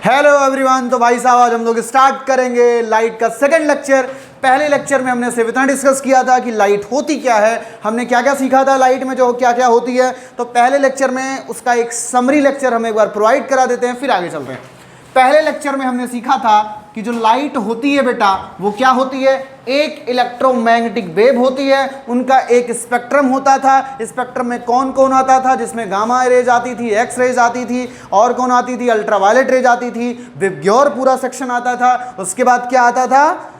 Hello everyone. तो भाई साहब आज हम लोग स्टार्ट करेंगे लाइट का सेकंड लेक्चर। पहले लेक्चर में हमने सिर्फ इतना डिस्कस किया था कि लाइट होती क्या है, हमने क्या क्या सीखा था लाइट में जो क्या क्या होती है। तो पहले लेक्चर में उसका एक समरी लेक्चर हम एक बार प्रोवाइड करा देते हैं, फिर आगे चलते हैं। पहले लेक्चर में हमने सीखा था कि जो लाइट होती है बेटा वो क्या होती है, एक इलेक्ट्रोमैग्नेटिक वेव होती है, उनका एक स्पेक्ट्रम होता था। स्पेक्ट्रम में कौन कौन आता था, जिसमें गामा रेज आती थी, एक्स रेज आती थी, और कौन आती थी, अल्ट्रावायलेट रेज आती थी, विबग्योर पूरा सेक्शन आता था। उसके बाद क्या आता था,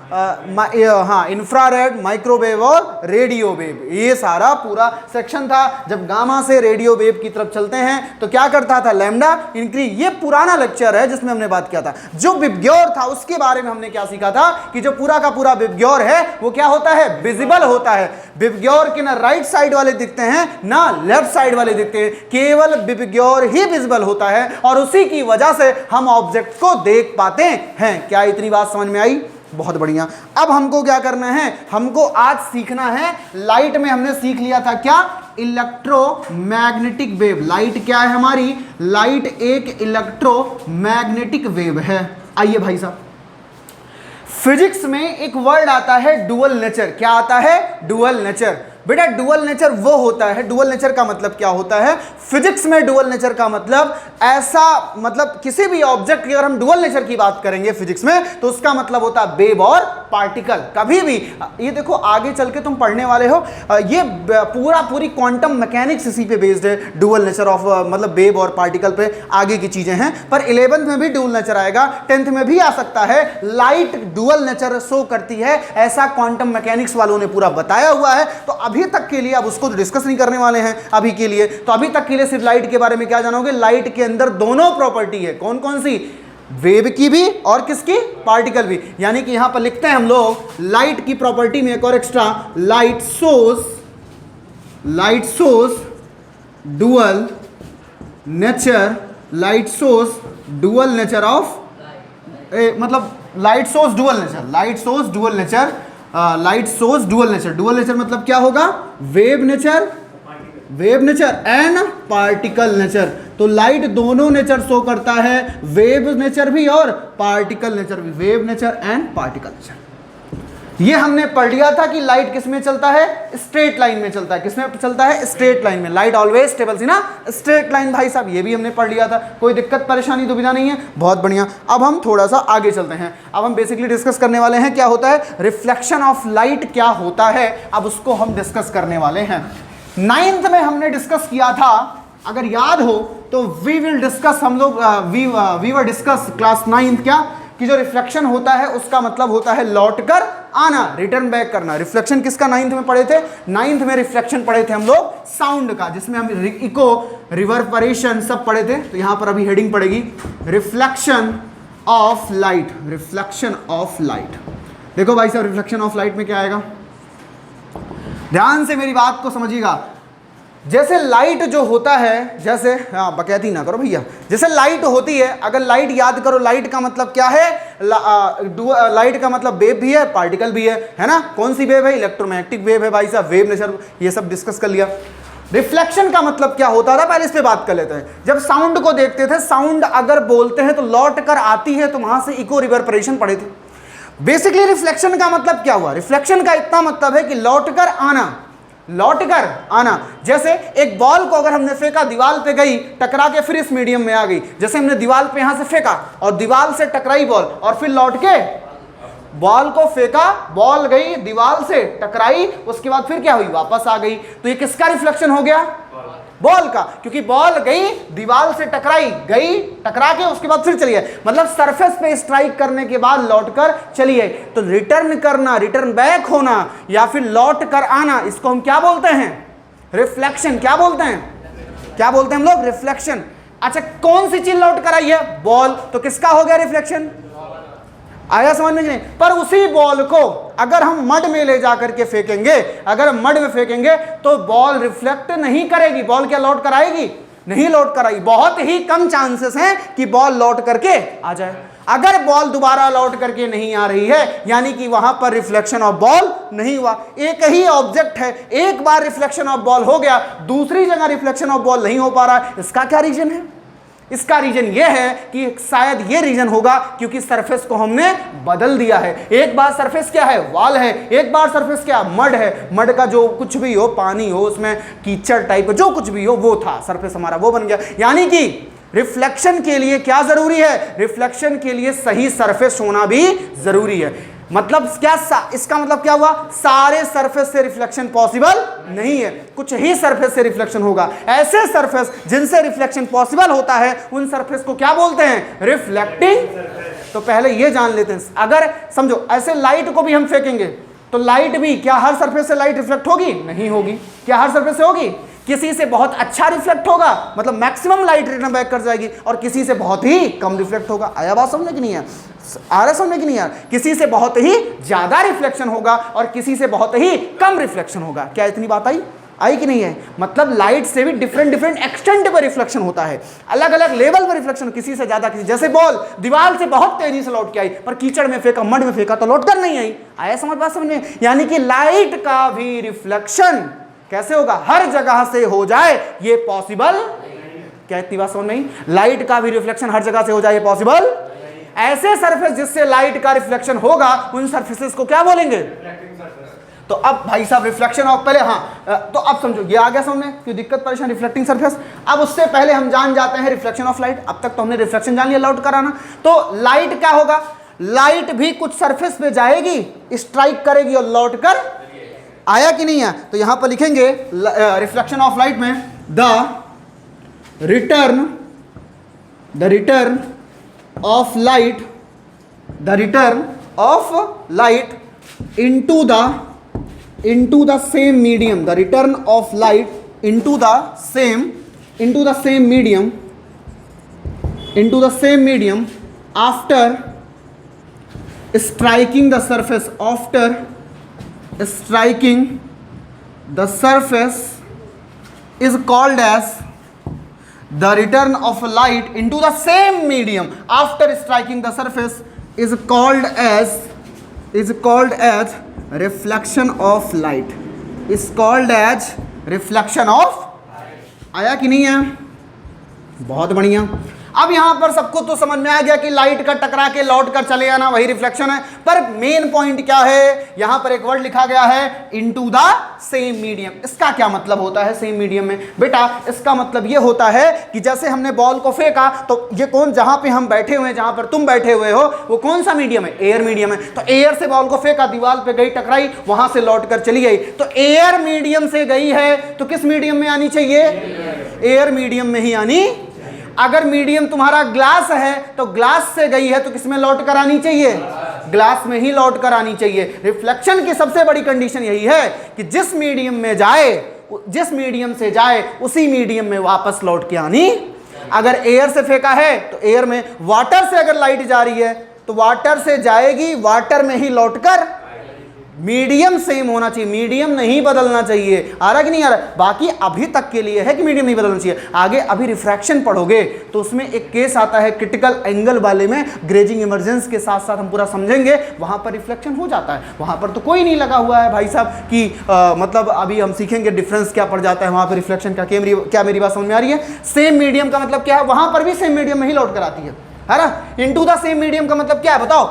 इंफ्रारेड, माइक्रोवेव और रेडियो वेव, ये सारा पूरा सेक्शन था। जब गामा से रेडियो वेव की तरफ चलते हैं तो क्या करता था, लैम्डा इंक्रीज। ये पुराना लेक्चर है जिसमें हमने बात किया था। जो विबग्योर था उसके बारे में हमने क्या सीखा था कि जो पूरा का पूरा विबग्योर है वो क्या होता है, विजिबल होता है। विबग्योर के ना राइट साइड वाले दिखते हैं ना लेफ्ट साइड वाले दिखते हैं, केवल विबग्योर ही विजिबल होता है और उसी की वजह से हम ऑब्जेक्ट को देख पाते हैं। क्या इतनी बात समझ में आई? बहुत बढ़िया। अब हमको क्या करना है, हमको आज सीखना है लाइट में हमने सीख लिया था क्या, इलेक्ट्रोमैग्नेटिक वेव। लाइट क्या है हमारी, लाइट एक इलेक्ट्रोमैग्नेटिक वेव है। आइए भाई साहब, फिजिक्स में एक वर्ड आता है डुअल नेचर। क्या आता है, डुअल नेचर। बेटा डुअल नेचर वो होता है, डुअल नेचर का मतलब क्या होता है फिजिक्स में, डुअल नेचर का मतलब ऐसा, मतलब किसी भी ऑब्जेक्ट की अगर हम डुअल नेचर की बात करेंगे फिजिक्स में तो उसका मतलब होता है वेव और पार्टिकल। कभी भी ये देखो आगे चल के तुम पढ़ने वाले हो, ये पूरी क्वांटम मैकेनिक्स इसी पे बेस्ड है, डुअल नेचर ऑफ मतलब वेव और पार्टिकल पे आगे की चीजें हैं। पर 11th में भी डुअल नेचर आएगा, 10th में भी आ सकता है। लाइट डुअल नेचर शो करती है, ऐसा क्वांटम मैकेनिक्स वालों ने पूरा बताया हुआ है। तो अभी तक के लिए, अब उसको तो डिस्कस नहीं करने वाले हैं अभी के लिए, तो अभी तक के लिए सिर्फ लाइट के बारे में क्या जानोगे, लाइट के अंदर दोनों प्रॉपर्टी है। कौन कौन सी, वेव की भी और किसकी, पार्टिकल भी। यानी कि यहां पर लिखते हैं हम लोग लाइट की प्रॉपर्टी में एक और extra, light source dual nature, light source dual nature of मतलब light source dual nature. Dual nature मतलब क्या होगा, wave nature and particle nature. तो लाइट दोनों नेचर शो करता है, वेव नेचर भी और पार्टिकल नेचर भी, wave nature and particle nature. ये हमने पढ़ लिया था कि लाइट किस में चलता है, स्ट्रेट लाइन में चलता है। किसमें चलता है, स्ट्रेट लाइन में। लाइट ऑलवेज स्टेबल थी ना, स्ट्रेट लाइन भाई साहब, ये भी हमने पढ़ लिया था। कोई दिक्कत परेशानी दुविधा नहीं है, बहुत बढ़िया। अब हम थोड़ा सा आगे चलते हैं। अब हम बेसिकली डिस्कस करने वाले हैं क्या होता है रिफ्लेक्शन ऑफ लाइट, क्या होता है, अब उसको हम डिस्कस करने वाले हैं। 9th में हमने डिस्कस किया था, अगर याद हो तो वी विल डिस्कस, हम लोग we were discuss class 9th क्या, कि जो रिफ्लेक्शन होता है उसका मतलब होता है लौट कर आना, रिटर्न बैक करना। रिफ्लेक्शन किसका 9th में पढ़े थे, 9th में रिफ्लेक्शन पढ़े थे हम लोग साउंड का, जिसमें हम इको, रिवर्बरेशन सब पढ़े थे। तो यहां पर अभी हेडिंग पड़ेगी रिफ्लेक्शन ऑफ लाइट। देखो भाई साहब, रिफ्लेक्शन ऑफ लाइट में क्या आएगा, ध्यान से मेरी बात को समझिएगा। जैसे लाइट जो होता है, जैसे बकैती ना करो भैया, जैसे लाइट होती है, अगर लाइट याद करो, लाइट का मतलब क्या है, लाइट का मतलब वेव भी है पार्टिकल भी है ना। कौन सी वेव है, इलेक्ट्रोमैग्नेटिक वेव है भाई साहब, वेव नेचर, ये सब डिस्कस कर लिया। रिफ्लेक्शन का मतलब क्या होता था, पहले इस पे बात कर लेते हैं। जब साउंड को देखते थे, साउंड अगर बोलते हैं तो लौट कर आती है, तो वहां से इको रिवर्बरेशन पढ़े थे। बेसिकली रिफ्लेक्शन का मतलब क्या हुआ, रिफ्लेक्शन का इतना मतलब है कि लौट कर आना। जैसे एक बॉल को अगर हमने फेंका, दीवार पे गई, टकरा के फिर इस मीडियम में आ गई। जैसे हमने दीवार पे यहां से फेंका और दीवार से टकराई बॉल, और फिर लौट के बॉल को फेंका, बॉल गई दीवार से टकराई, उसके बाद फिर क्या हुई, वापस आ गई। तो ये किसका रिफ्लेक्शन हो गया, बॉल का, क्योंकि बॉल गई दीवार से टकराई, गई टकरा के उसके बाद फिर चली है, मतलब सरफेस पे स्ट्राइक करने के बाद लौटकर चली है। तो रिटर्न करना, रिटर्न बैक होना या फिर लौट कर आना, इसको हम क्या बोलते हैं, रिफ्लेक्शन। क्या बोलते हैं हम लोग, रिफ्लेक्शन। अच्छा, कौन सी चीज लौट कर आई है, बॉल, तो किसका हो गया रिफ्लेक्शन, आया समझ में नहीं। पर उसी बॉल को अगर हम मड में ले जाकर के फेंकेंगे, अगर मड में फेंकेंगे तो बॉल रिफ्लेक्ट नहीं करेगी, बॉल क्या लौट कर आएगी, नहीं लौट कर आएगी। बहुत ही कम चांसेस हैं कि बॉल लौट करके आ जाए। अगर बॉल दोबारा लौट करके नहीं आ रही है, यानी कि वहां पर रिफ्लेक्शन ऑफ बॉल नहीं हुआ। एक ही ऑब्जेक्ट है, एक बार रिफ्लेक्शन ऑफ बॉल हो गया, दूसरी जगह रिफ्लेक्शन ऑफ बॉल नहीं हो पा रहा है, इसका क्या रीजन है, इसका रीजन ये है कि शायद ये रीजन होगा क्योंकि सरफेस को हमने बदल दिया है। एक बार सरफेस क्या है, वॉल है, एक बार सरफेस क्या, मड है। मड का जो कुछ भी हो, पानी हो, उसमें कीचड़ टाइप जो कुछ भी हो वो था, सरफेस हमारा वो बन गया। यानी कि रिफ्लेक्शन के लिए क्या जरूरी है, रिफ्लेक्शन के लिए सही सरफेस होना भी जरूरी है। मतलब क्या, इसका मतलब क्या हुआ, सारे सरफेस से रिफ्लेक्शन पॉसिबल नहीं है, कुछ ही सरफेस से रिफ्लेक्शन होगा। ऐसे सरफेस जिनसे रिफ्लेक्शन पॉसिबल होता है उन सरफेस को क्या बोलते हैं, रिफ्लेक्टिंग। तो पहले ये जान लेते हैं। अगर समझो ऐसे लाइट को भी हम फेंकेंगे तो लाइट भी, क्या हर सरफेस से लाइट रिफ्लेक्ट होगी, नहीं होगी। क्या हर सरफेस से होगी, किसी से बहुत अच्छा रिफ्लेक्ट होगा, मतलब मैक्सिमम लाइट रिटर्न बैक कर जाएगी, और किसी से बहुत ही कम रिफ्लेक्ट होगा। आया बात समझने की नहीं है, आ रहा समझने की नहीं यार। किसी से बहुत ही ज्यादा रिफ्लेक्शन होगा और किसी से बहुत ही कम रिफ्लेक्शन होगा। क्या इतनी बात आई कि नहीं है। मतलब लाइट से भी डिफरेंट एक्सटेंट पर रिफ्लेक्शन होता है, अलग अलग लेवल पर रिफ्लेक्शन, किसी से ज्यादा, किसी, जैसे बॉल दीवार से बहुत तेजी से लौट के आई पर कीचड़ में फेंका, मड में फेंका तो लौट कर नहीं आई। आया समझ बात समझ में। यानी कि लाइट का भी रिफ्लेक्शन कैसे होगा, हर जगह से हो जाए ये पॉसिबल। क्या इतनी बात समझ नहीं, लाइट का भी रिफ्लेक्शन हर जगह से हो जाए ये पॉसिबल। ऐसे सरफेस जिससे लाइट का रिफ्लेक्शन होगा उन सरफेसेस को क्या बोलेंगे। तो अब भाई साहब रिफ्लेक्शन ऑफ, पहले तो अब समझो ये आ गया समझ में, क्यों दिक्कत परेशान, रिफ्लेक्टिंग सरफेस। अब उससे पहले हम जान जाते हैं रिफ्लेक्शन ऑफ लाइट। अब तक तो हमने रिफ्लेक्शन जान लिया, लौट कर आना। तो लाइट क्या होगा, लाइट भी कुछ सरफेस पे जाएगी, स्ट्राइक करेगी और लौट कर आया कि नहीं है। तो यहां पर लिखेंगे रिफ्लेक्शन ऑफ लाइट में the return of light, the return of light into the same medium, the return of light into the same medium after striking the surface, is called as the return of light into the same medium after striking the surface is called as reflection of light, is called as reflection of। आया कि नहीं है, बहुत बढ़िया। अब यहां पर सबको तो समझ में आ गया कि लाइट का टकरा के लौट कर चले आना वही रिफ्लेक्शन है। पर मेन पॉइंट क्या है, यहां पर एक वर्ड लिखा गया है इनटू द सेम मीडियम। इसका क्या मतलब होता है सेम मीडियम में, बेटा इसका मतलब ये होता है कि जैसे हमने बॉल को फेंका तो ये कौन, जहां पे हम बैठे हुए हैं, जहां पर तुम बैठे हुए हो वो कौन सा मीडियम है, एयर मीडियम है। तो एयर से बॉल को फेंका, दीवार पे गई, टकराई, वहां से लौट कर चली गई। तो एयर मीडियम से गई है तो किस मीडियम में आनी चाहिए, एयर मीडियम में ही आनी। अगर मीडियम तुम्हारा ग्लास है तो ग्लास से गई है तो किसमें लौट कर आनी चाहिए, ग्लास में ही लौट कर आनी चाहिए। रिफ्लेक्शन की सबसे बड़ी कंडीशन यही है कि जिस मीडियम में जाए, जिस मीडियम से जाए उसी मीडियम में वापस लौट के आनी। अगर एयर से फेंका है तो एयर में, वाटर से अगर लाइट जा रही है तो वाटर से जाएगी, वाटर में ही लौटकर। मीडियम सेम होना चाहिए, मीडियम नहीं बदलना चाहिए। आ रहा कि नहीं आ रहा। बाकी अभी तक के लिए है कि मीडियम नहीं बदलना चाहिए। आगे अभी रिफ्रैक्शन पढ़ोगे तो उसमें एक केस आता है क्रिटिकल एंगल वाले में, ग्रेजिंग इमर्जेंस के साथ साथ हम पूरा समझेंगे, वहां पर रिफ्लेक्शन हो जाता है। वहां पर तो कोई नहीं लगा हुआ है भाई साहब कि मतलब अभी हम सीखेंगे डिफरेंस क्या पड़ जाता है वहां पर रिफ्लेक्शन का। क्या मेरी बात समझ में आ रही है। सेम मीडियम का मतलब क्या है, वहां पर भी सेम मीडियम में ही लौट कर आती है ना। इनटू द सेम मीडियम का मतलब क्या है बताओ,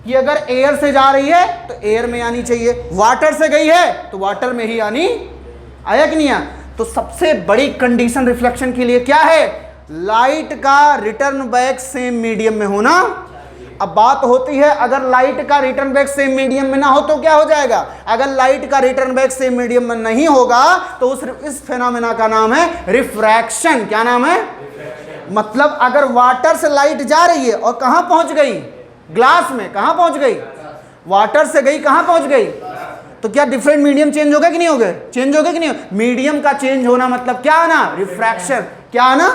कि अगर एयर से जा रही है तो एयर में आनी चाहिए, वाटर से गई है तो वाटर में ही आनी। आया कि नहीं आया। तो सबसे बड़ी कंडीशन रिफ्लेक्शन के लिए क्या है, लाइट का रिटर्न बैक सेम मीडियम में होना। अब बात होती है अगर लाइट का रिटर्न बैक सेम मीडियम में ना हो तो क्या हो जाएगा। अगर लाइट का रिटर्न बैक सेम मीडियम में नहीं होगा तो इस फेनोमेना का नाम है रिफ्रैक्शन। क्या नाम है, मतलब अगर वाटर से लाइट जा रही है और कहां पहुंच गई, ग्लास में, कहां पहुंच गई, वाटर से गई कहां पहुंच गई, तो क्या डिफरेंट मीडियम चेंज हो गए कि नहीं हो गए, चेंज हो गए कि नहीं। मीडियम का चेंज होना मतलब क्या आना, रिफ्रैक्शन। क्या आना,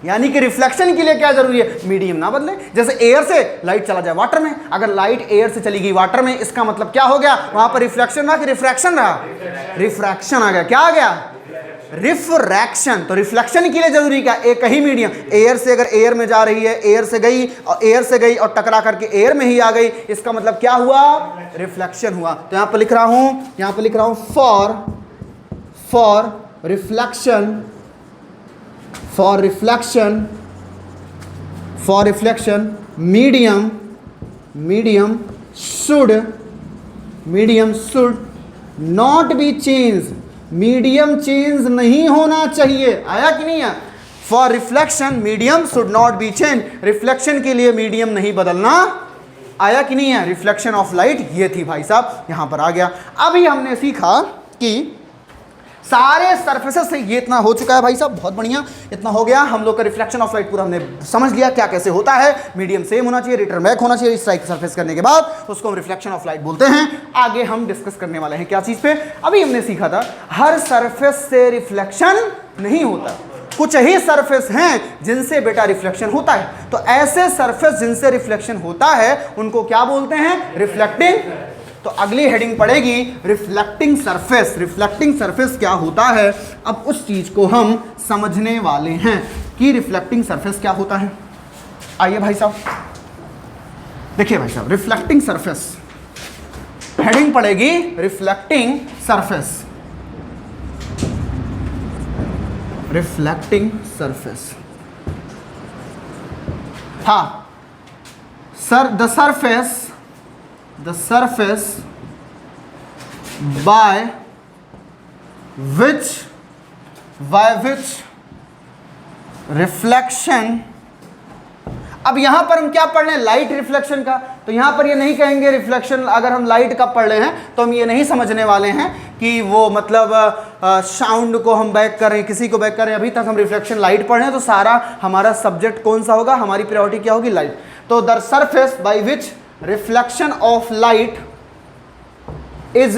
यानी कि रिफ्लेक्शन के लिए क्या जरूरी है, मीडियम ना बदले। जैसे एयर से लाइट चला जाए वाटर में, अगर लाइट एयर से चली गई वाटर में, इसका मतलब क्या हो गया, वहां पर रिफ्लेक्शन रहा कि रिफ्रैक्शन रहा, रिफ्रैक्शन आ गया। क्या आ गया, रिफ्रैक्शन। तो रिफ्लेक्शन के लिए जरूरी क्या, एक ही मीडियम। एयर से अगर एयर में जा रही है, एयर से गई और टकरा करके एयर में ही आ गई, इसका मतलब क्या हुआ, रिफ्लेक्शन हुआ। तो यहां पर लिख रहा हूं for reflection for reflection medium should not be change, medium change नहीं होना चाहिए। आया कि नहीं है? For reflection medium should not be change, reflection के लिए मीडियम नहीं बदलना। आया कि नहीं है? रिफ्लेक्शन ऑफ लाइट ये थी भाई साहब, यहां पर आ गया। अभी हमने सीखा कि सारे सरफेसेस से ये इतना हो चुका है भाई साहब, बहुत बढ़िया, इतना हो गया। हम लोग का रिफ्लेक्शन ऑफ लाइट पूरा हमने समझ लिया क्या कैसे होता है। मीडियम सेम होना चाहिए, रिटर्न बैक होना चाहिए, स्ट्राइक सरफेस करने के बाद उसको हम रिफ्लेक्शन ऑफ लाइट बोलते हैं। आगे हम डिस्कस करने वाले हैं क्या चीज पे। अभी हमने सीखा था हर सरफेस से रिफ्लेक्शन नहीं होता, कुछ ही सरफेस हैं जिनसे बेटा रिफ्लेक्शन होता है। तो ऐसे सरफेस जिनसे रिफ्लेक्शन होता है उनको क्या बोलते हैं? रिफ्लेक्टिंग। तो अगली हेडिंग पड़ेगी रिफ्लेक्टिंग सरफेस। रिफ्लेक्टिंग सरफेस क्या होता है, अब उस चीज को हम समझने वाले हैं कि रिफ्लेक्टिंग सरफेस क्या होता है। आइए भाई साहब, देखिए भाई साहब, रिफ्लेक्टिंग सरफेस हेडिंग पड़ेगी रिफ्लेक्टिंग सरफेस। रिफ्लेक्टिंग सरफेस, हाँ sir, the surface by which reflection। अब यहां पर हम क्या पढ़ रहे हैं? लाइट रिफ्लेक्शन का। तो यहां पर ये नहीं कहेंगे रिफ्लेक्शन, अगर हम लाइट का पढ़ रहे हैं तो हम ये नहीं समझने वाले हैं कि वो मतलब साउंड को हम बैक कर रहे हैं, किसी को बैक कर रहे हैं। अभी तक हम रिफ्लेक्शन लाइट पढ़ रहे हैं, तो सारा हमारा सब्जेक्ट कौन सा होगा, हमारी प्रायोरिटी क्या होगी? लाइट। तो the surface by which reflection of light is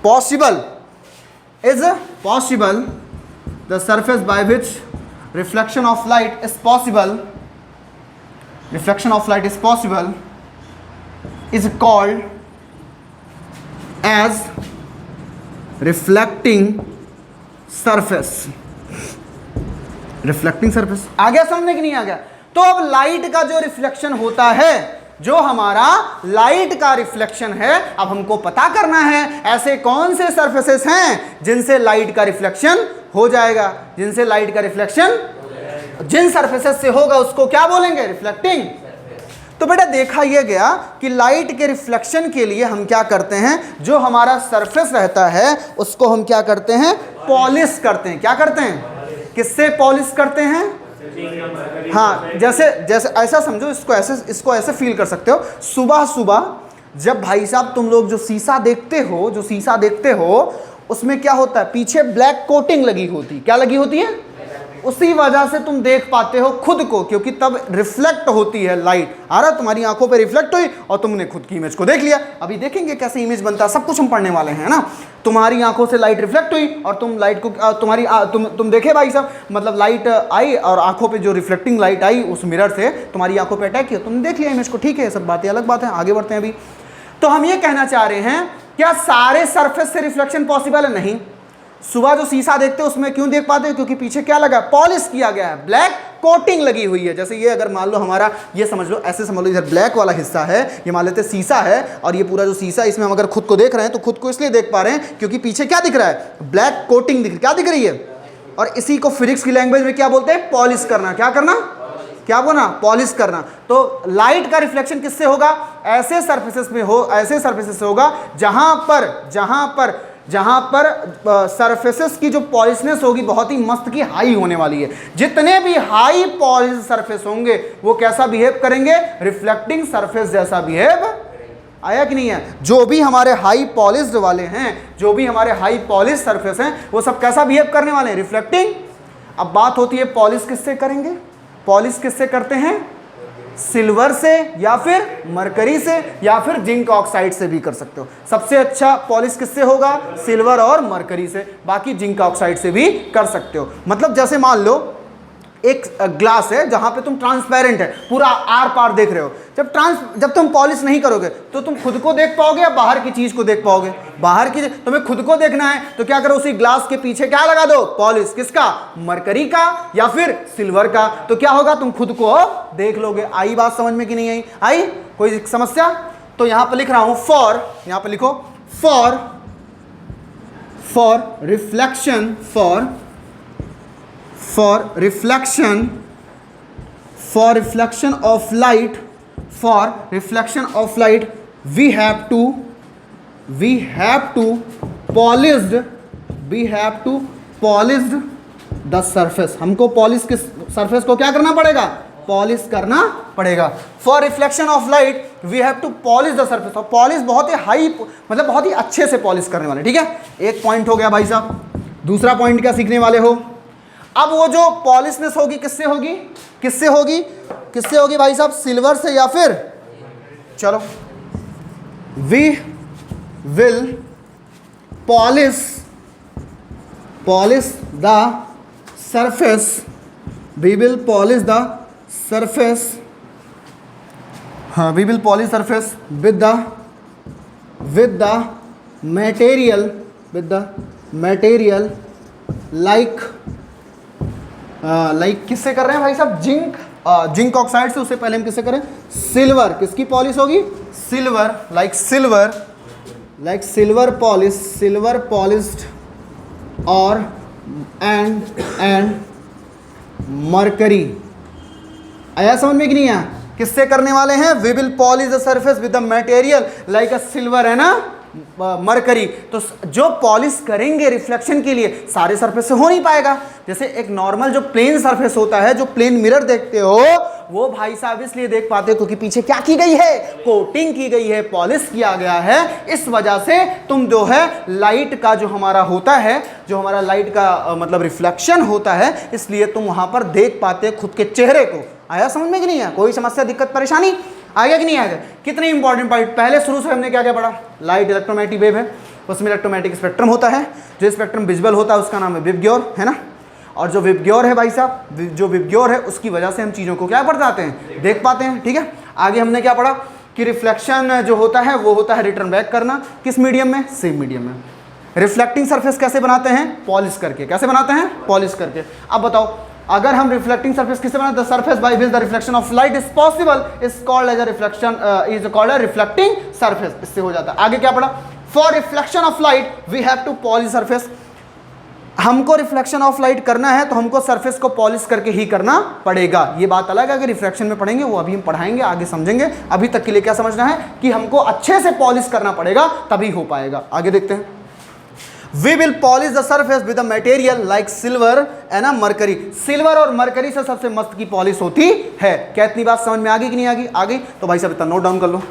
possible, the surface by which reflection of light is possible is called as reflecting surface। reflecting surface आ गया समझने की नहीं आ गया? तो अब लाइट का जो रिफ्लेक्शन होता है, जो हमारा लाइट का रिफ्लेक्शन है, अब हमको पता करना है ऐसे कौन से सरफेसेस हैं जिनसे लाइट का रिफ्लेक्शन हो जाएगा। जिनसे लाइट का रिफ्लेक्शन जिन सरफेसेस से होगा उसको क्या बोलेंगे? रिफ्लेक्टिंग। तो बेटा देखा यह गया कि लाइट के रिफ्लेक्शन के लिए हम क्या करते हैं, जो हमारा सरफेस रहता है उसको हम क्या करते हैं? पॉलिश करते हैं। क्या करते हैं? किससे पॉलिश करते हैं? हाँ, जैसे ऐसा समझो, इसको ऐसे फील कर सकते हो। सुबह सुबह जब भाई साहब तुम लोग जो शीशा देखते हो उसमें क्या होता है? पीछे ब्लैक कोटिंग लगी होती। क्या लगी होती है? उसी वजह से तुम देख पाते हो खुद को, क्योंकि तब रिफ्लेक्ट होती है लाइट। आ रहा तुम्हारी आंखों पे रिफ्लेक्ट हुई और तुमने खुद की इमेज को देख लिया। अभी देखेंगे कैसे इमेज बनता है, सब कुछ हम पढ़ने वाले हैं ना। तुम्हारी आंखों से लाइट रिफ्लेक्ट हुई और तुम लाइट को तुम देखे भाई साहब, मतलब लाइट आई और आंखों पे जो रिफ्लेक्टिंग लाइट आई उस मिरर से तुम्हारी आंखों पे अटैक किया, तुमने देख लिया इमेज को। ठीक है, सब बातें अलग बात है, आगे बढ़ते हैं अभी। तो हम ये कहना चाह रहे हैं, क्या सारे सरफेस से रिफ्लेक्शन पॉसिबल है? नहीं। सुबह जो शीशा देखते हो उसमें क्यों देख पाते हो? क्योंकि पीछे क्या लगा? पॉलिश किया गया है, ब्लैक कोटिंग लगी हुई है। जैसे ये अगर मान लो हमारा, ये समझ लो, ऐसे समझ लो, इधर ब्लैक वाला हिस्सा है, ये मान लेते शीशा है, और ये पूरा जो शीशा इसमें हम अगर खुद को देख रहे हैं तो खुद को इसलिए देख पा रहे हैं क्योंकि पीछे क्या दिख रहा है? ब्लैक कोटिंग क्या दिख रही है? और इसी को फिजिक्स की लैंग्वेज में क्या बोलते हैं? पॉलिश करना। क्या करना? क्या बोला? पॉलिश करना। तो लाइट का रिफ्लेक्शन किससे होगा? ऐसे सरफेसेस से होगा जहां पर सरफेसेस की जो पॉलिशनेस होगी बहुत ही मस्त की हाई होने वाली है। जितने भी हाई पॉलिश सरफेस होंगे वो कैसा बिहेव करेंगे? रिफ्लेक्टिंग सरफेस जैसा बिहेव। आया कि नहीं है? जो भी हमारे हाई पॉलिश्ड वाले हैं, जो भी हमारे हाई पॉलिश सरफेस हैं, वो सब कैसा बिहेव करने वाले हैं? रिफ्लेक्टिंग। अब बात होती है पॉलिश किससे करेंगे? पॉलिश किससे करते हैं? सिल्वर से या फिर मरकरी से या फिर जिंक ऑक्साइड से भी कर सकते हो। सबसे अच्छा पॉलिश किससे होगा? सिल्वर और मरकरी से। बाकी जिंक ऑक्साइड से भी कर सकते हो। मतलब जैसे मान लो एक ग्लास है जहां पे तुम ट्रांसपेरेंट है, पूरा आर पार देख रहे हो। जब तुम पॉलिश नहीं करोगे तो तुम खुद को देख पाओगे या बाहर की चीज को देख पाओगे? बाहर की। तुम्हें खुद को देखना है तो क्या करो? उसी ग्लास के पीछे क्या लगा दो? पॉलिश। किसका? मरकरी का या फिर सिल्वर का। तो क्या होगा? तुम खुद को देख लोगे। आई बात समझ में कि नहीं आई? आई कोई समस्या? तो यहां पर लिख रहा हूं फॉर, यहां पर लिखो for reflection, for reflection of light, we have to polished the surface. हमको पॉलिश किस सरफेस को क्या करना पड़ेगा? पॉलिश करना पड़ेगा. For reflection of light we have to polish the surface. और पॉलिश बहुत ही हाई, मतलब बहुत ही अच्छे से पॉलिश करने वाले. ठीक है, एक पॉइंट हो गया भाई साहब. दूसरा पॉइंट क्या सीखने वाले हो? अब वो जो पॉलिशनेस होगी किससे होगी? किससे होगी? किससे होगी भाई साहब? सिल्वर से या फिर, चलो, we will polish the surface, we will polish the surface, we will polish surface with the material like किससे कर रहे हैं भाई साहब? जिंक ऑक्साइड से. उससे पहले हम किससे करें? सिल्वर. किसकी पॉलिश होगी? सिल्वर. लाइक सिल्वर पॉलिश्ड और एंड मरकरी. आया समझ में कि नहीं आया? किससे करने वाले हैं? We will polish the surface with the material like a silver, है ना, मरकरी. तो जो पॉलिश करेंगे रिफ्लेक्शन के लिए सारे सरफेस से हो नहीं पाएगा. जैसे एक नॉर्मल जो प्लेन सरफेस होता है, जो प्लेन मिरर देखते हो, वो भाई साहब इसलिए देख पाते हो क्योंकि पीछे क्या की गई है? कोटिंग की गई है, पॉलिश किया गया है. इस वजह से तुम जो है लाइट का जो हमारा होता है, जो हमारा लाइट का मतलब रिफ्लेक्शन होता है, इसलिए तुम वहां पर देख पाते हो खुद के चेहरे को. आया समझ में कि नहीं है? कोई समस्या, दिक्कत, परेशानी आ गया कि नहीं आ गया? कितने इंपॉर्टेंट पॉइंट. पहले शुरू से हमने क्या क्या पढ़ा? लाइट इलेक्ट्रोमैग्नेटिक वेव है, उसमें इलेक्ट्रोमैग्नेटिक स्पेक्ट्रम होता है. जो स्पेक्ट्रम विजिबल होता है उसका नाम है विबग्योर, है ना. और जो विबग्योर है भाई साहब, जो विबग्योर है उसकी वजह से हम चीज़ों को क्या पढ़ जाते हैं? देख पाते हैं. ठीक है, आगे हमने क्या पढ़ा कि रिफ्लेक्शन जो होता है वो होता है रिटर्न बैक करना. किस मीडियम में? सेम मीडियम में. रिफ्लेक्टिंग सरफेस कैसे बनाते हैं? पॉलिश करके. कैसे बनाते हैं? पॉलिश करके. अब बताओ, अगर हम रिफ्लेक्टिंग सरफेस किससे बनाते हैं? The surface by which the reflection of light is possible is called as a reflection, is called a reflecting surface. इससे हो जाता है. आगे क्या पढ़ा? For reflection of light we have to polish surface. हमको रिफ्लेक्शन ऑफ लाइट करना है तो हमको सरफेस को पॉलिश करके ही करना पड़ेगा. ये बात अलग है कि रिफ्लेक्शन में पढ़ेंगे, वो अभी हम पढ़ाएंगे, आगे समझेंगे. अभी तक के लिए क्या समझना है कि हमको अच्छे से पॉलिश करना पड़ेगा, तभी हो पाएगा. आगे देखते हैं. We will polish the surface with a material like silver and a mercury. Silver और मरकरी से सबसे मस्त की पॉलिश होती है. क्या इतनी बात समझ में आ गई कि नहीं आ गई? आ गई तो भाई साहब इतना नोट डाउन कर लो.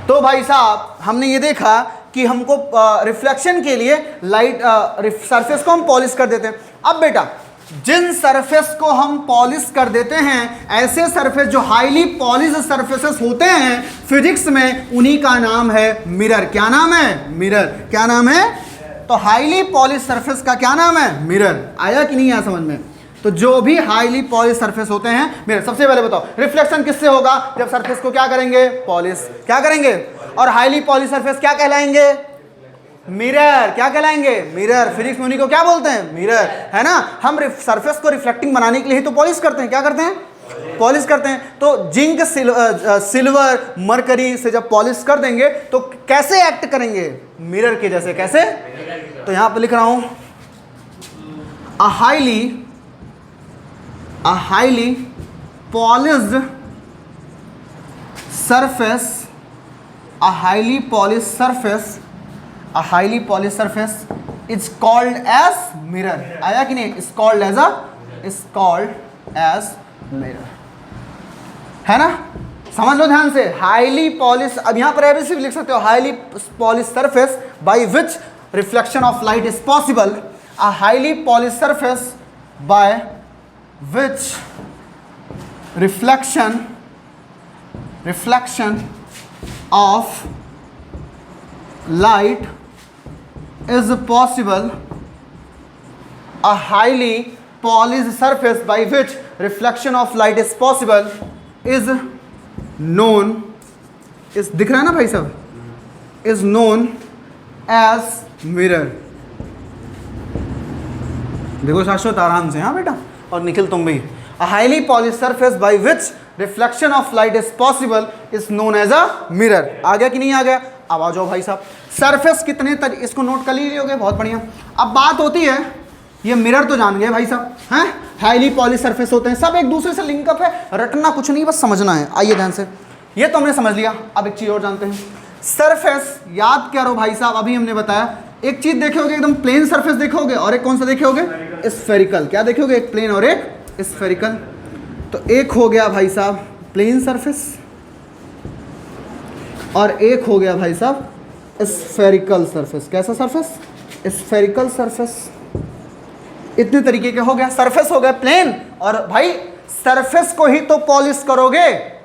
तो भाई साहब हमने ये देखा कि हमको रिफ्लेक्शन के लिए लाइट सरफेस को हम पॉलिश कर देते हैं. अब बेटा, जिन सरफेस को हम पॉलिश कर देते हैं, ऐसे सरफेस जो हाईली पॉलिश सरफेसेस होते हैं फिजिक्स में, उन्हीं का नाम है मिरर. क्या नाम है? मिरर. क्या नाम है? तो हाईली पॉलिश सरफेस का क्या नाम है? मिरर. आया कि नहीं आया समझ में? तो जो भी हाईली पॉलिश सरफेस होते हैं मिरर. सबसे पहले बताओ रिफ्लेक्शन किससे होगा? जब सरफेस को क्या करेंगे? पॉलिश. क्या करेंगे? और हाईली पॉलिश सरफेस क्या कहलाएंगे? मिरर. क्या कहलाएंगे? मिरर. फिजिक्स में उन्हीं को क्या बोलते हैं? मिरर, है ना. हम सरफेस को रिफ्लेक्टिंग बनाने के लिए ही तो पॉलिश करते हैं. क्या करते हैं? पॉलिश करते हैं. तो जिंक, सिल्वर, मरकरी से जब पॉलिश कर देंगे तो कैसे एक्ट करेंगे? मिरर के जैसे. कैसे? तो यहां पर लिख रहा हूं a highly polished surface, a highly polished surface is called as mirror. आया कि नहीं? is called as mirror, है ना. समझ लो ध्यान से. हाईली पॉलिश, अब यहां पर एब्रेसिव लिख सकते हो, highly polish surface by which reflection of light is possible. a highly polished surface by which reflection of light is possible. A highly polished surface by which reflection of light is possible is known, is दिख रहा है ना भाई साहब? is known as mirror. देखो शाश्वत आराम से. हाँ बेटा, और निखिल तुम भी. A highly polished surface by which reflection of light is possible is known as a mirror. आ गया कि नहीं आ गया? अब आ जाओ भाई साहब. सरफेस कितने इसको नोट कर लीजिए. बहुत बढ़िया. अब बात होती है ये मिरर तो जान गए भाई साहब हैं, हाईली पॉलिश सरफेस होते हैं, सब एक दूसरे से लिंकअप है, रटना कुछ नहीं, बस समझना है। आइए ध्यान से, ये तो हमने समझ लिया। अब एक चीज और जानते हैं, सरफेस याद करो भाई साहब, अभी हमने बताया एक चीज देखोगे एकदम प्लेन सरफेस देखोगे, और एक कौन सा देखोगे, स्फेरिकल। क्या देखोगे, एक प्लेन और एक स्फेरिकल। तो एक हो गया भाई साहब प्लेन सरफेस और एक हो गया भाई साहब स्फेरिकल सरफेस। कैसा सरफेस, स्फेरिकल सरफेस। इतने तरीके के हो गया, सरफेस हो गया प्लेन, और भाई सरफेस को ही तो पॉलिश करोगे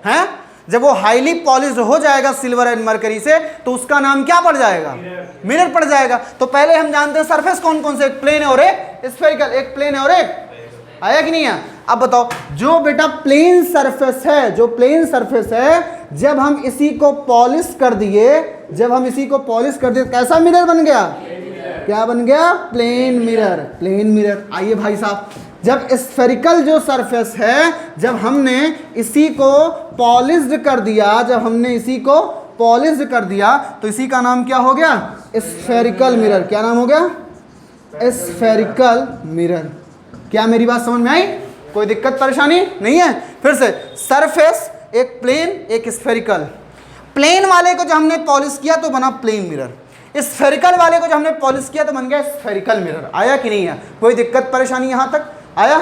हैं, जब वो हाईली पॉलिश हो जाएगा सिल्वर एंड मरकरी से तो उसका नाम क्या पड़ जाएगा, मिरर पड़ जाएगा। तो पहले हम जानते हैं सरफेस कौन कौन से, एक प्लेन है और एक स्फेरिकल, एक प्लेन है और एक, आया कि नहीं है। अब बताओ, जो बेटा प्लेन सरफेस है, जो प्लेन सरफेस है, जब हम इसी को पॉलिश कर दिए, जब हम इसी को पॉलिश कर दिए, कैसा मिरर बन गया, क्या बन गया, प्लेन मिरर, प्लेन मिरर। आइए भाई साहब, जब स्फेरिकल जो सरफेस है, जब हमने इसी को पॉलिश्ड कर दिया, जब हमने इसी को पॉलिश्ड कर दिया, तो इसी का नाम क्या हो गया, स्फेरिकल मिरर। क्या नाम हो गया, स्फेरिकल मिरर। क्या मेरी बात समझ में आई, कोई दिक्कत परेशानी नहीं है। फिर से, सरफेस एक प्लेन एक स्फेरिकल, प्लेन वाले को जो हमने पॉलिश किया तो बना प्लेन मिरर, स्फेरिकल वाले को जो हमने पॉलिश किया तो बन गया स्फेरिकल मिरर। आया कि नहीं है, कोई दिक्कत परेशानी यहां तक आया,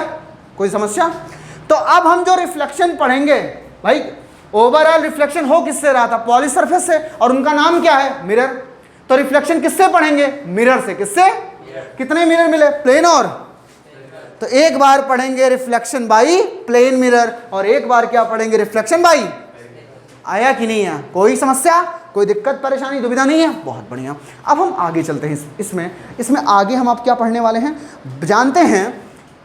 कोई समस्या। तो अब हम जो रिफ्लेक्शन पढ़ेंगे भाई, ओवरऑल रिफ्लेक्शन हो किससे रहा था, पॉलिश सरफेस से, और उनका नाम क्या है, मिरर। तो रिफ्लेक्शन किससे पढ़ेंगे, मिरर से। किससे, कितने मिरर मिले, प्लेन और, तो एक बार पढ़ेंगे रिफ्लेक्शन बाई प्लेन मिरर, और एक बार क्या पढ़ेंगे, रिफ्लेक्शन बाई, आया कि नहीं है, कोई समस्या, कोई दिक्कत परेशानी दुविधा नहीं है, बहुत बढ़िया। अब हम आगे चलते हैं इसमें आगे हम आप क्या पढ़ने वाले हैं, जानते हैं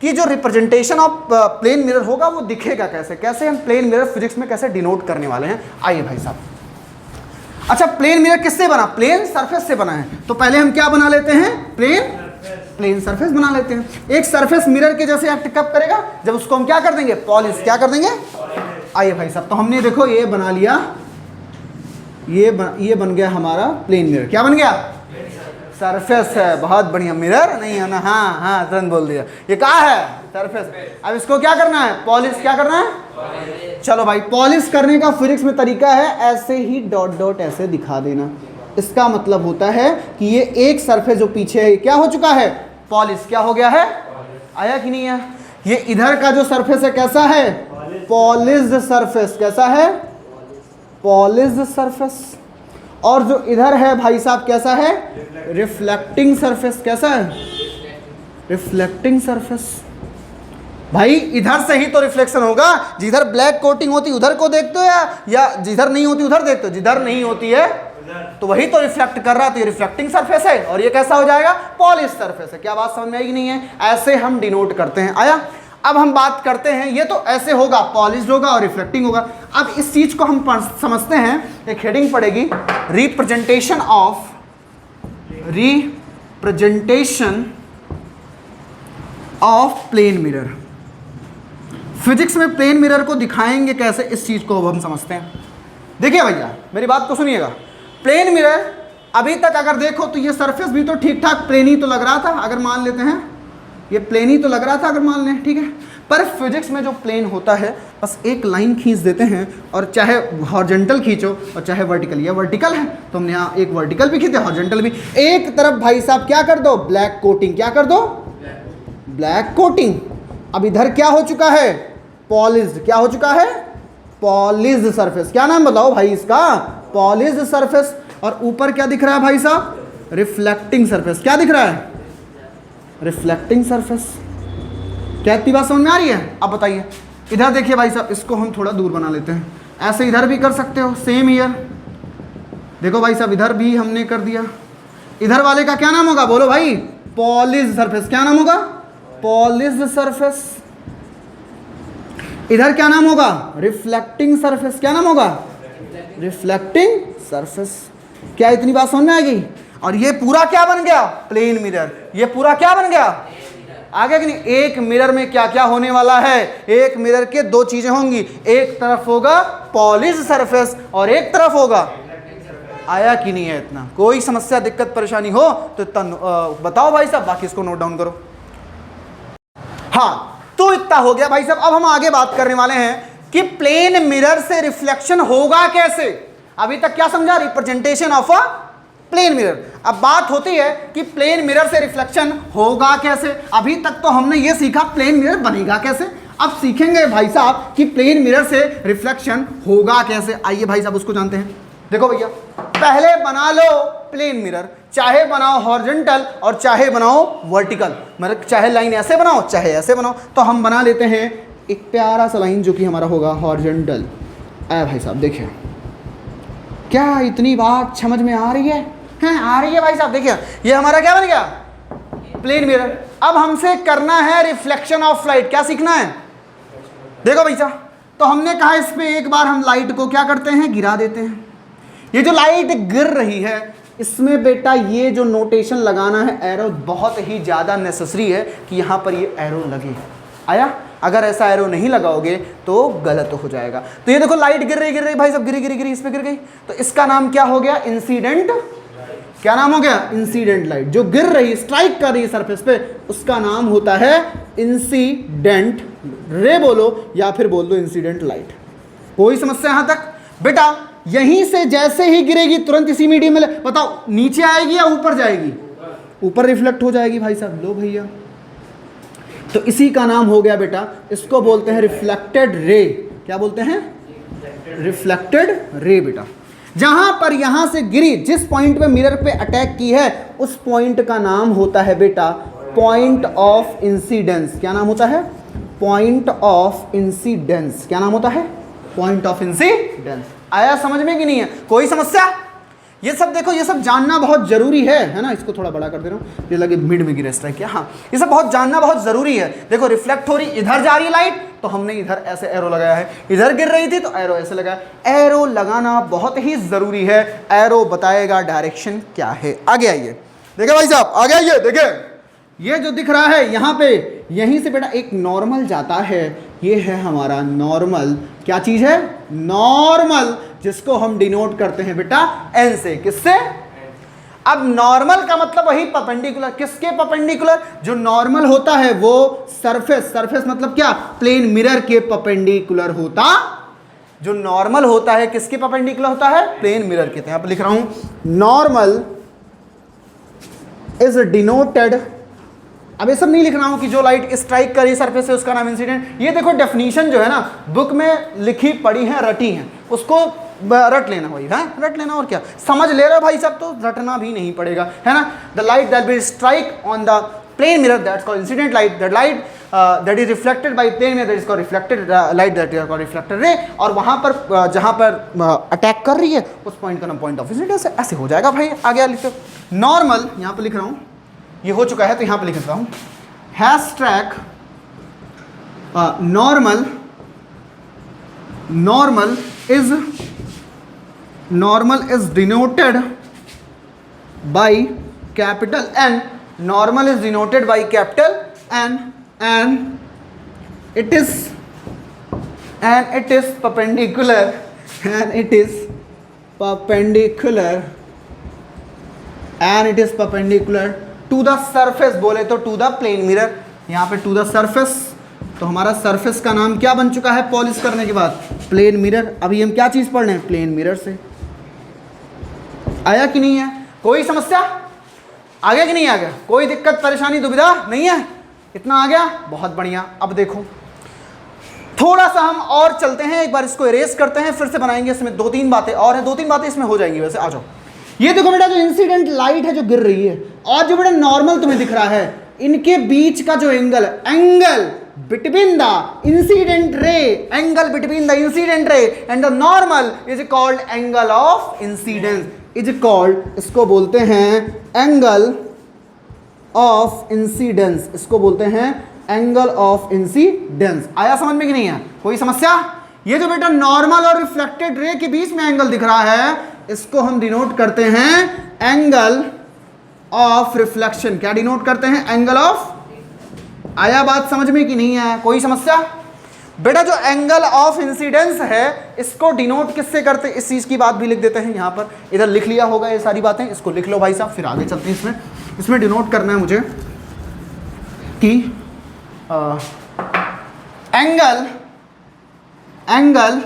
कि जो रिप्रेजेंटेशन ऑफ प्लेन मिरर होगा वो दिखेगा कैसे, कैसे हम प्लेन मिरर फिजिक्स में कैसे डिनोट करने वाले हैं। आइए भाई साहब, अच्छा प्लेन मिरर किससे बना, प्लेन सरफेस से बना है। तो पहले हम क्या बना लेते हैं, प्लेन सरफेस बना लेते हैं। एक सरफेस मिरर के जैसे एक्ट कब करेगा, जब उसको हम क्या कर देंगे, पॉलिश। क्या कर देंगे, आइए भाई साहब, तो हमने देखो ये बना लिया, ये बन गया हमारा प्लेन मिरर। क्या बन गया, सरफेस है, बहुत बढ़िया, मिरर नहीं है ना, हाँ तुरंत बोल दिया, ये क्या है, सरफेस। अब इसको क्या करना है, पॉलिश। क्या करना है, चलो भाई, पॉलिश करने का फिजिक्स में तरीका है, ऐसे ही डॉट डॉट ऐसे दिखा देना। इसका मतलब होता है कि ये एक सरफेस जो पीछे है क्या हो चुका है, पॉलिश। क्या हो गया है, आया कि नहीं है। ये इधर का जो सरफेस है कैसा है, पॉलिश्ड सरफेस। कैसा है, पॉलिश्ड सरफेस। और जो इधर है भाई साहब कैसा है, रिफ्लेक्टिंग सरफेस। कैसा है, रिफ्लेक्टिंग सरफेस। भाई इधर से ही तो रिफ्लेक्शन होगा, जिधर ब्लैक कोटिंग होती उधर को देखते हो या जिधर नहीं होती उधर देखते हो, जिधर नहीं होती है तो वही तो रिफ्लेक्ट कर रहा है, तो ये रिफ्लेक्टिंग सरफेस है, और ये कैसा हो जाएगा, पॉलिश सरफेस है। क्या बात समझ में आई नहीं है, ऐसे हम डिनोट करते हैं। आया, अब हम बात करते हैं, ये तो ऐसे होगा, पॉलिश्ड होगा और रिफ्लेक्टिंग होगा। अब इस चीज को हम समझते हैं, एक हेडिंग पड़ेगी, representation of plane mirror. Physics में प्लेन मिरर को दिखाएंगे कैसे, इस चीज को हम समझते हैं। देखिए भैया मेरी बात को सुनिएगा, प्लेन मिरर अभी तक अगर देखो तो ये सरफेस भी तो ठीक ठाक प्लेन ही तो लग रहा था, अगर मान लेते हैं ये प्लेन ही तो लग रहा था अगर मान लें, ठीक है। पर फिजिक्स में जो प्लेन होता है बस एक लाइन खींच देते हैं, और चाहे हॉरिजॉन्टल खींचो और चाहे वर्टिकल। ये वर्टिकल है तो हमने यहाँ एक वर्टिकल भी खींचे, हॉरिजॉन्टल भी। एक तरफ भाई साहब क्या कर दो, ब्लैक कोटिंग। क्या कर दो, ब्लैक कोटिंग। अब इधर क्या हो चुका है, पॉलिश्ड। क्या हो चुका है, पॉलिश्ड सरफेस। क्या नाम बताओ भाई इसका, पॉलिश्ड सरफेस। और ऊपर क्या दिख रहा है भाई साहब, रिफ्लेक्टिंग सरफेस। क्या दिख रहा है, रिफ्लेक्टिंग सरफेस। क्या इतनी बात समझ में आ रही है। अब बताइए, इधर देखिए भाई साहब, इसको हम थोड़ा दूर बना लेते हैं, ऐसे इधर भी कर सकते हो, सेम ईयर। देखो भाई साहब, इधर भी हमने कर दिया। इधर वाले का क्या नाम होगा, बोलो भाई, पॉलिश्ड सरफेस। क्या नाम होगा, पॉलिश्ड सरफेस। इधर क्या नाम होगा, रिफ्लेक्टिंग सरफेस। क्या नाम होगा, रिफ्लेक्टिंग सरफेस। क्या इतनी बात समझ में आ गई। और ये पूरा क्या बन गया, प्लेन मिरर। ये पूरा क्या बन गया, आगे कि नहीं। एक मिरर में क्या क्या होने वाला है, एक मिरर के दो चीजें होंगी, एक तरफ होगा पॉलिश्ड सरफेस और एक तरफ होगा, आया कि नहीं है। इतना कोई समस्या दिक्कत परेशानी हो तो बताओ भाई साहब, बाकी इसको नोट डाउन करो। हाँ, तो इतना हो गया भाई साहब। अब हम आगे बात करने वाले हैं कि प्लेन मिरर से रिफ्लेक्शन होगा कैसे। अभी तक क्या समझा, representation of a plane mirror. अब बात होती है कि प्लेन मिरर से रिफ्लेक्शन होगा कैसे। अभी तक तो हमने ये सीखा प्लेन मिरर बनेगा कैसे, अब सीखेंगे भाई साहब कि प्लेन मिरर से रिफ्लेक्शन होगा कैसे। आइए भाई साहब उसको जानते हैं। देखो भैया, पहले बना लो प्लेन मिरर, चाहे बनाओ हॉरिजॉन्टल और चाहे बनाओ वर्टिकल, मतलब चाहे लाइन ऐसे बनाओ चाहे ऐसे बनाओ। तो हम बना लेते हैं एक प्यारा सा लाइन जो कि हमारा होगा हॉरिजॉन्टल। आया भाई साहब, देखिए क्या इतनी बात समझ में आ रही है? हैं, आ रही है भाई साहब। देखिए ये हमारा क्या बन गया, प्लेन मिरर। अब हमसे करना है रिफ्लेक्शन ऑफ लाइट। क्या सीखना है, देखो भाई साहब, तो हमने कहा इस पे एक बार हम लाइट को क्या करते हैं, गिरा देते हैं। ये जो लाइट गिर रही है इसमें बेटा ये जो नोटेशन लगाना है एरो, बहुत ही ज़्यादा नेसेसरी है कि यहाँ पर ये एरो लगे। आया, अगर ऐसा एरो नहीं लगाओगे तो गलत हो जाएगा। तो ये देखो लाइट गिर रही भाई साहब, गिरी इस पे गिर गई, तो इसका नाम क्या हो गया, इंसिडेंट। क्या नाम हो गया, इंसिडेंट लाइट। जो गिर रही, स्ट्राइक कर रही है सरफेस पे, उसका नाम होता है इंसिडेंट रे बोलो या फिर बोल दो इंसिडेंट लाइट। कोई समस्या यहां तक? बेटा यहीं से जैसे ही गिरेगी तुरंत इसी मीडियम में, बताओ नीचे आएगी या ऊपर जाएगी, ऊपर रिफ्लेक्ट हो जाएगी भाई साहब। लो भैया, तो इसी का नाम हो गया बेटा, इसको बोलते हैं रिफ्लेक्टेड रे। क्या बोलते हैं, रिफ्लेक्टेड रे। बेटा जहां पर यहां से गिरी, जिस पॉइंट पे मिरर पे अटैक की है, उस पॉइंट का नाम होता है बेटा पॉइंट ऑफ इंसिडेंस। क्या नाम होता है, पॉइंट ऑफ इंसिडेंस। क्या नाम होता है, पॉइंट ऑफ इंसिडेंस। आया समझ में कि नहीं है, कोई समस्या? ये सब देखो, ये सब जानना बहुत जरूरी है ना। इसको थोड़ा बड़ा कर दे रहा हूँ, ये लगे मिड में गिरा स्ट्राइक किया। हाँ, ये सब बहुत जानना बहुत जरूरी है। देखो रिफ्लेक्ट हो रही, इधर जा रही लाइट तो हमने इधर ऐसे एरो लगाया है, इधर गिर रही थी तो एरो ऐसे लगाया। एरो लगाना बहुत ही जरूरी है, एरो बताएगा डायरेक्शन क्या है। आगे आइए, देखिए भाई साहब, आगे आइए। देखिए ये जो दिख रहा है यहाँ पे, यहीं से बेटा एक नॉर्मल जाता है। ये है हमारा नॉर्मल। क्या चीज है, नॉर्मल, जिसको हम डिनोट करते हैं बेटा एन से। किससे? अब नॉर्मल का मतलब वही परपेंडिकुलर। किसके परपेंडिकुलर? जो नॉर्मल होता है वो सरफेस मतलब क्या, प्लेन मिरर के परपेंडिकुलर होता। जो नॉर्मल होता है किसके परपेंडिकुलर होता है, प्लेन मिरर के। यहां पर लिख रहा हूं, नॉर्मल इज डिनोटेड। अब ये सब नहीं लिख रहा हूं कि जो लाइट स्ट्राइक करी सरफेस से उसका नाम इंसिडेंट। ये देखो डेफिनेशन जो है ना बुक में लिखी पड़ी है, रटी है, उसको रट लेना वही है, रट लेना। और क्या समझ ले रहे हो भाई साहब, तो रटना भी नहीं पड़ेगा, है ना। The light that will strike on the plane mirror that's called incident light. That light that is reflected by plane mirror that is called reflected light that is called reflected ray. और वहां पर जहां पर attack कर रही है उस point का नाम पॉइंट ऑफ इंसिडेंस है। ऐसे हो जाएगा भाई। आगे लिखो, नॉर्मल यहां पर लिख रहा हूं, ये हो चुका है तो यहां पर लिख देता हूं, hashtag normal is denoted by capital N. Normal is denoted by capital N and it is perpendicular to the surface। बोले तो to the plane mirror, यहाँ पे to the surface। तो हमारा सरफेस का नाम क्या बन चुका है पॉलिश करने के बाद, प्लेन मिरर। अभी हम क्या चीज पढ़ रहे हैं, प्लेन मिरर से। आया कि नहीं है, कोई समस्या? आगे कि नहीं आ गया, कोई दिक्कत परेशानी दुविधा नहीं है? इतना आ गया, बहुत बढ़िया। अब देखो थोड़ा सा हम और चलते हैं, एक बार इसको इरेज करते हैं, फिर से बनाएंगे। इसमें 2-3 बातें और हैं, 2-3 बातें इसमें हो जाएंगी वैसे। आ जाओ, ये देखो बेटा जो इंसिडेंट लाइट है जो गिर रही है और जो बेटा नॉर्मल तुम्हें दिख रहा है, इनके बीच का जो एंगल है, angle between the incident ray, angle between the incident ray and the normal is called angle of incidence. Is called, इसको बोलते हैं एंगल ऑफ इंसिडेंस। इसको बोलते हैं एंगल ऑफ इंसिडेंस। आया समझ में कि नहीं है, कोई समस्या? ये जो बेटा नॉर्मल और रिफ्लेक्टेड रे के बीच में एंगल दिख रहा है, इसको हम डिनोट करते हैं एंगल ऑफ रिफ्लेक्शन। क्या डिनोट करते हैं, एंगल ऑफ। आया बात समझ में कि नहीं है, कोई समस्या? बेटा जो एंगल ऑफ इंसिडेंस है इसको डिनोट किससे करते हैं, इस चीज की बात भी लिख देते हैं यहाँ पर। इधर लिख लिया होगा ये सारी बातें, इसको लिख लो भाई साहब, फिर आगे चलते हैं। इसमें डिनोट करना है मुझे कि angle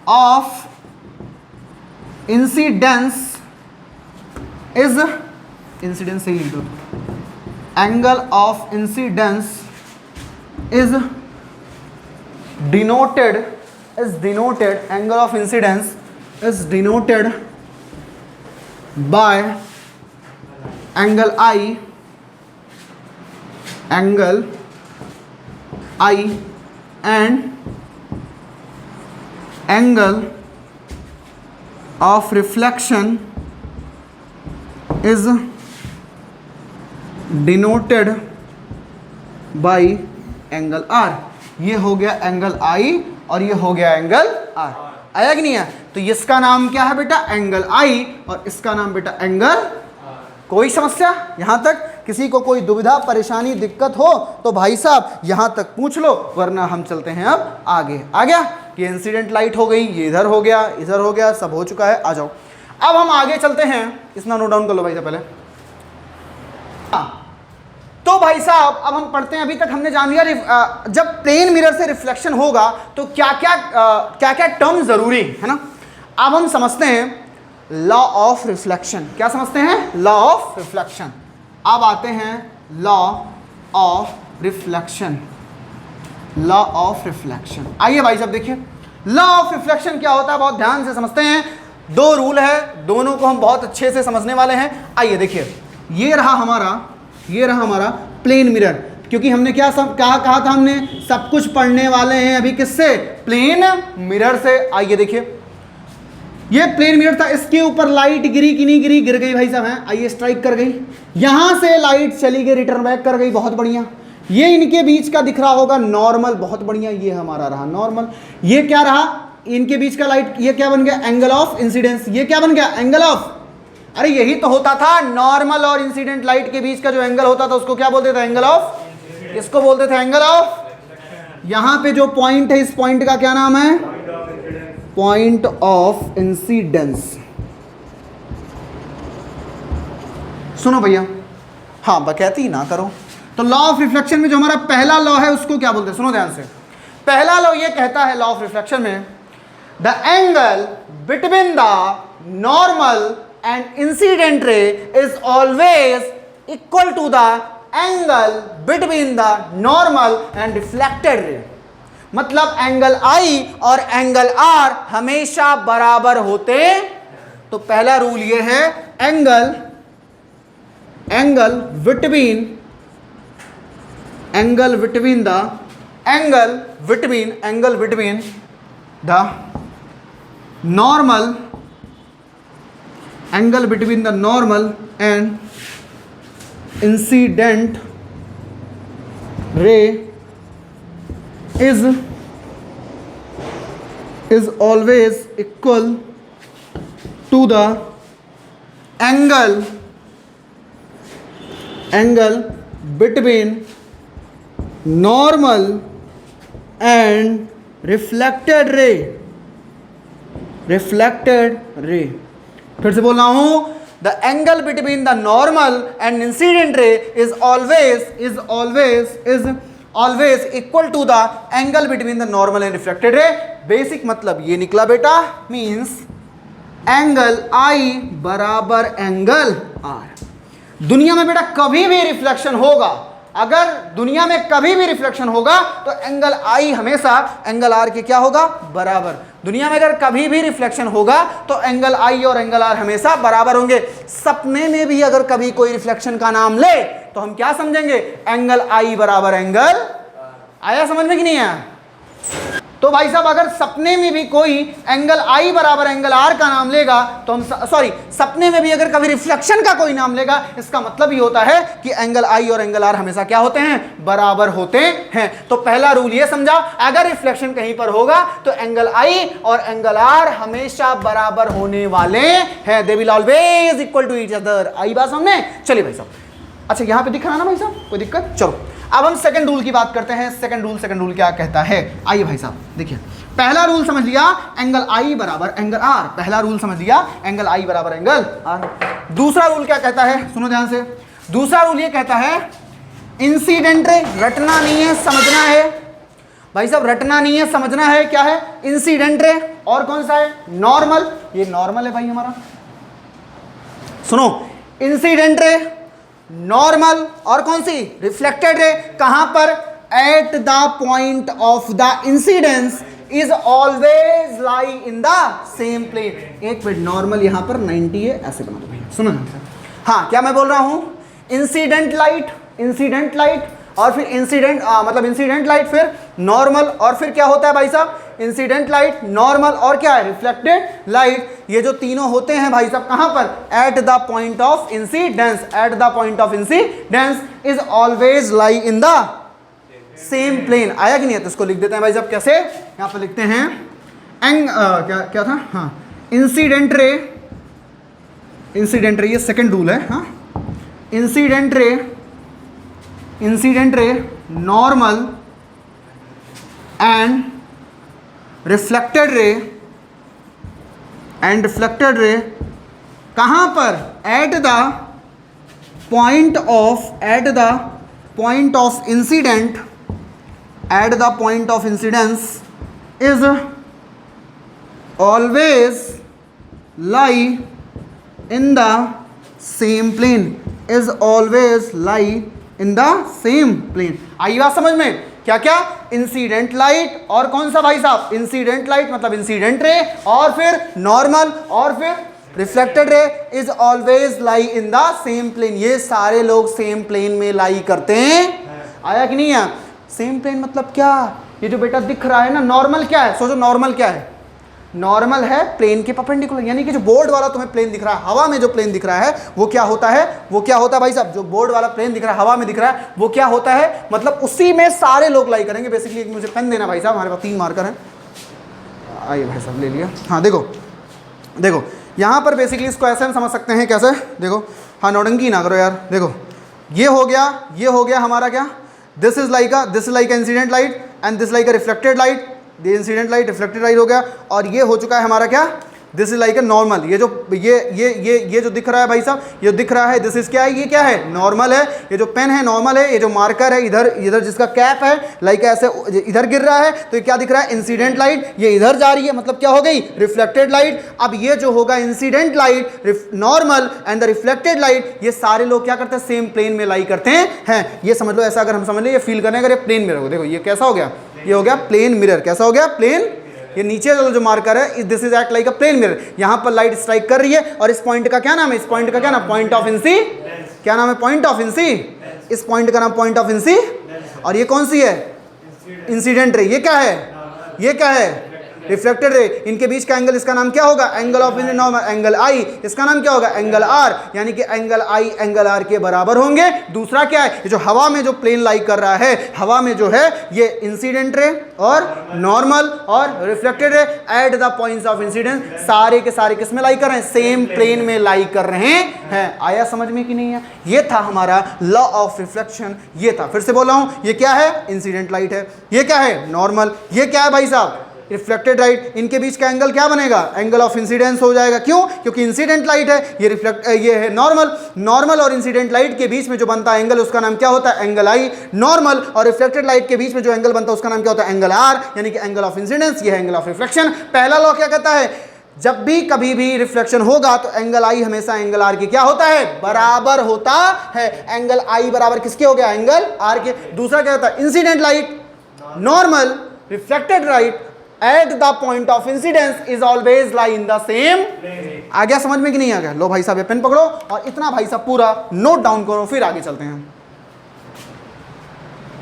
of incidence is, incidence सही लिख दो, angle of incidence is denoted, angle of incidence is denoted by angle I and angle of reflection is denoted by angle R. ये हो गया एंगल आई और ये हो गया एंगल आर। आया कि नहीं है? तो इसका नाम क्या है बेटा? एंगल आई, और इसका नाम बेटा एंगल। कोई समस्या यहां तक? किसी को कोई दुविधा परेशानी दिक्कत हो तो भाई साहब यहां तक पूछ लो, वरना हम चलते हैं अब आगे। आ गया कि इंसिडेंट लाइट हो गई, ये इधर हो गया, इधर हो गया, सब हो चुका है। आ जाओ अब हम आगे चलते हैं। इसना नोट डाउन कर लो भाई साहब पहले। तो भाई साहब अब हम पढ़ते हैं। अभी तक हमने जान लिया जब प्लेन मिरर से रिफ्लेक्शन होगा तो क्या क्या टर्म जरूरी है ना। अब हम समझते हैं लॉ ऑफ रिफ्लेक्शन। क्या समझते हैं? Law of reflection. अब आते हैं law of reflection. Law of reflection, आइए भाई साहब देखिए लॉ ऑफ रिफ्लेक्शन क्या होता है, बहुत ध्यान से समझते हैं। दो रूल है, दोनों को हम बहुत अच्छे से समझने वाले हैं। आइए देखिए, ये रहा हमारा प्लेन मिरर, क्योंकि हमने क्या कहा था, हमने सब कुछ पढ़ने वाले हैं अभी किससे? प्लेन मिरर से। आइए देखिए ये प्लेन मिरर था, इसके ऊपर लाइट गिरी कि नहीं गिरी? गिर गई भाई साहब हैं। आइए स्ट्राइक कर गई, यहां से लाइट चली गई, रिटर्न बैक कर गई, बहुत बढ़िया। ये इनके बीच का दिख रहा होगा नॉर्मल, बहुत बढ़िया, ये हमारा रहा नॉर्मल। ये क्या रहा? इनके बीच का लाइट, ये क्या बन गया? Angle of incidence. ये क्या बन गया? एंगल ऑफ, अरे यही तो होता था, नॉर्मल और इंसिडेंट लाइट के बीच का जो एंगल होता था उसको क्या बोलते थे? Angle of. इसको बोलते थे एंगल ऑफ। यहां पे जो पॉइंट है, इस पॉइंट का क्या नाम है? Point of incidence. सुनो भैया, हाँ बकैती ना करो। तो लॉ ऑफ रिफ्लेक्शन में जो हमारा पहला लॉ है उसको क्या बोलते हैं? सुनो ध्यान से। पहला लॉ ये कहता है, लॉ ऑफ रिफ्लेक्शन में, the angle between the normal and incident ray is always equal to the angle between the normal and reflected ray. मतलब एंगल आई और एंगल आर हमेशा बराबर होते। तो पहला रूल ये है, angle between the normal and incident रे is always equal to the angle between normal and reflected ray। फिर से बोल रहा हूं, the angle between the normal and incident ray is always equal to the angle between the normal and refracted ray। Basic मतलब ये निकला बेटा, means angle आई बराबर एंगल आर। दुनिया में बेटा कभी भी रिफ्लेक्शन होगा, अगर दुनिया में कभी भी रिफ्लेक्शन होगा तो एंगल आई हमेशा एंगल आर के क्या होगा? बराबर। दुनिया में अगर कभी भी रिफ्लेक्शन होगा तो एंगल आई और एंगल आर हमेशा बराबर होंगे। सपने में भी अगर कभी कोई रिफ्लेक्शन का नाम ले तो हम क्या समझेंगे? एंगल आई बराबर एंगल। आया समझ में कि नहीं आया? तो भाई साहब अगर सपने में भी कोई एंगल आई बराबर एंगल आर का नाम लेगा तो हम सपने में भी अगर कभी रिफ्लेक्शन का कोई नाम लेगा, इसका मतलब ये होता है कि एंगल आई और एंगल आर हमेशा क्या होते हैं? बराबर होते हैं। तो पहला रूल ये समझा, अगर रिफ्लेक्शन कहीं पर होगा तो एंगल आई और एंगल आर हमेशा बराबर होने वाले हैं। They will always equal to each other. आई बात सामने? चलिए भाई साहब, अच्छा यहां पे दिख रहा ना भाई साहब, कोई दिक्कत? चलो अब हम सेकंड रूल की बात करते हैं। सेकंड रूल क्या कहता है? आइए भाई साहब देखिए, पहला रूल समझ लिया, एंगल आई बराबर एंगल आर। पहला रूल समझ लिया, एंगल आई बराबर एंगल आर। दूसरा रूल क्या कहता है? सुनो ध्यान से। दूसरा रूल ये कहता है, इंसिडेंट रे, रटना नहीं है समझना है भाई साहब, रटना नहीं है समझना है। क्या है? Incident ray. और कौन सा है? नॉर्मल। ये नॉर्मल है भाई हमारा, सुनो, इंसिडेंट रे, नॉर्मल, और कौन सी? Reflected ray. कहां पर? At the point of the incidence is always lie in the same plane. एक मिनट, नॉर्मल यहां पर 90 है, ऐसे बना दो भाई, सुनो ना। हाँ, क्या मैं बोल रहा हूं? इंसिडेंट लाइट, इंसिडेंट लाइट, और फिर इंसिडेंट मतलब इंसिडेंट लाइट, फिर नॉर्मल, और फिर क्या होता है भाई साहब? इंसिडेंट लाइट, नॉर्मल, और क्या है? Reflected light. ये जो तीनों होते हैं भाई साहब कहां पर? At the point of incidence. At the point of incidence is always lie in the same plane. आया कि नहीं है? तो इसको लिख देते हैं भाई साहब, कैसे? यहां पर लिखते हैं क्या था? हाँ, इंसिडेंट रे, इंसिडेंट रे, ये सेकंड रूल है। हाँ, incident ray, incident ray, normal and reflected ray, and reflected ray कहां पर? At the point of, at the point of incident, at the point of incidence is always lie in the same plane, is always lie in the same plane. आई बात समझ में? क्या क्या? Incident light, और कौन सा भाई साहब? इंसिडेंट लाइट मतलब इंसिडेंट रे, और फिर नॉर्मल, और फिर reflected ray is always lie in the same plane. ये सारे लोग सेम प्लेन में लाई करते हैं। आया कि नहीं है? सेम प्लेन मतलब क्या? ये जो बेटा दिख रहा है ना, नॉर्मल क्या है? सोचो, नॉर्मल क्या है? नॉर्मल है प्लेन के परपेंडिकुलर, यानी कि जो बोर्ड वाला तुम्हें प्लेन दिख रहा है, हवा में जो प्लेन दिख रहा है, वो क्या होता है? वो क्या होता है भाई साहब? जो बोर्ड वाला प्लेन दिख रहा है, हवा में दिख रहा है, वो क्या होता है? मतलब उसी में सारे लोग लाई करेंगे बेसिकली। मुझे पेन देना भाई साहब, हमारे पास 3 मार्कर हैं। आइए भाई साहब, ले लिया। हाँ, देखो देखो, यहाँ पर बेसिकली इसको ऐसे हम समझ सकते हैं। कैसे? देखो, हाँ, नौटंकी ना करो यार। देखो, ये हो गया हमारा क्या? This is like incident light and this like a reflected light. Incident light, reflected light हो गया, और ये हो चुका है हमारा क्या? This is like a normal. ये जो ये जो दिख रहा है भाई साहब, ये दिख रहा है, दिस इज क्या है? ये क्या है? नॉर्मल है। ये जो पेन है नॉर्मल है। ये जो मार्कर है इधर जिसका कैप है, लाइक ऐसे इधर गिर रहा है, तो ये क्या दिख रहा है? Incident light. ये इधर जा रही है, मतलब क्या हो गई? Reflected light. अब ये जो होगा incident light, normal and the reflected light, ये सारे लोग क्या करते हैं? सेम प्लेन में लाई करते हैं। ये समझ लो, ऐसा अगर हम समझ ले, ये फील करें अगर ये प्लेन मिरर हो, देखो ये कैसा हो गया? ये हो गया प्लेन मिरर। कैसा हो गया? प्लेन। ये नीचे जो मार्कर है, this is act like a plane mirror. यहां पर लाइट स्ट्राइक कर रही है, और इस पॉइंट का क्या नाम है? इस पॉइंट का क्या नाम? पॉइंट ऑफ इंसी। क्या नाम है? पॉइंट ऑफ इंसी। इस पॉइंट का नाम पॉइंट ऑफ इंसी। और ये कौन सी है? Incident ray. ये क्या है? ये क्या है? Reflected ray. इनके बीच का एंगल, इसका नाम क्या होगा? Angle of normal, angle I. इसका नाम क्या होगा? Angle R. यानी कि एंगल आई एंगल आर के बराबर होंगे। दूसरा क्या है? ये जो हवा में जो प्लेन लाई कर रहा है, हवा में जो है ये इंसिडेंट रे और नॉर्मल और reflected ray at the points of incidence, सारे के सारे किस में लाई कर रहे हैं? सेम प्लेन में लाई कर रहे हैं। आया समझ में कि नहीं है? ये था हमारा लॉ ऑफ रिफ्लेक्शन। ये था, फिर से बोल रहा हूं, ये क्या है? इंसिडेंट लाइट है। ये क्या है? नॉर्मल। ये क्या है भाई साहब? Reflected light. इनके बीच का एंगल क्या बनेगा? एंगल ऑफ इंसिडेंस हो जाएगा। क्यों? क्योंकि इंसिडेंट लाइट है, ये है नॉर्मल। नॉर्मल और इंसिडेंट लाइट के बीच में जो बनता है एंगल, उसका नाम क्या होता है? एंगल आई। नॉर्मल और रिफ्लेक्टेड लाइट के बीच में जो एंगल बनता है, उसका नाम क्या होता है? एंगल आर, यानी कि एंगल ऑफ इंसिडेंस। ये है एंगल ऑफ रिफ्लेक्शन। पहला लॉ क्या कहता है? जब भी कभी भी रिफ्लेक्शन होगा तो एंगल आई हमेशा एंगल आर के क्या होता है? बराबर होता है। एंगल आई बराबर किसके हो गया? एंगल आर के। दूसरा क्या होता है? Incident light, normal, reflected light at the point of incidence is always lie in the same. आ गया समझ में कि नहीं आ गया? लो भाई साहब, ये पेन पकड़ो और इतना भाई साहब पूरा नोट डाउन करो, फिर आगे चलते हैं।